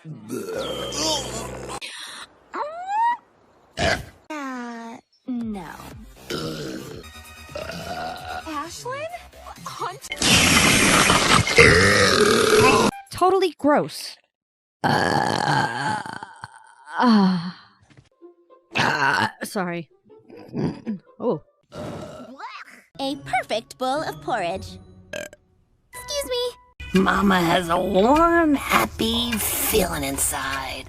No. Ashlyn? Totally gross. Sorry. Oh. A perfect bowl of porridge. Excuse me. Mama has a warm, happy feeling inside.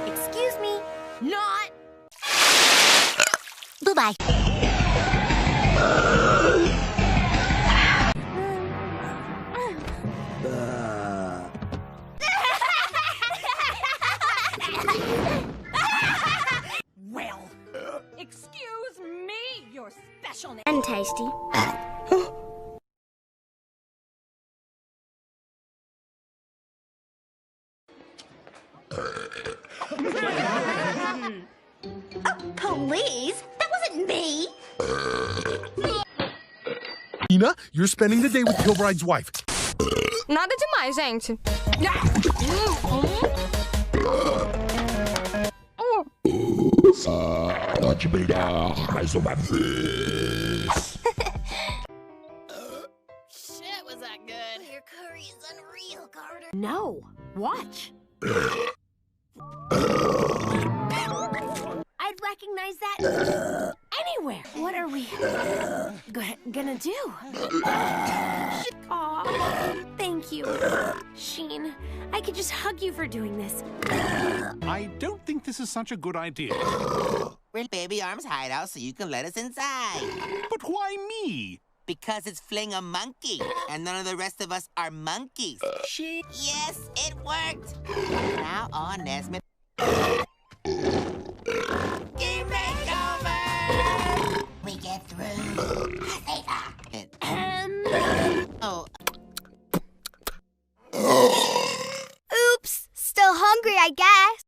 Excuse me. Not. Bye-bye. Well, excuse me, your special name. And tasty. Please? That wasn't me. Nina, you're spending the day with Kilbride's wife. Nada demais, gente. Pode brilhar mais uma vez. Shit, was that good? Your curry is unreal, Carter. No, watch. I'd recognize that anywhere. What are we gonna do? Aw, thank you, Sheen. I could just hug you for doing this. I don't think this is such a good idea. We're Baby Arm's hideout so you can let us inside. But why me? Because it's Fling a monkey, and none of the rest of us are monkeys. Yes, it worked. Now on Nesmith. Game makeover! We get through.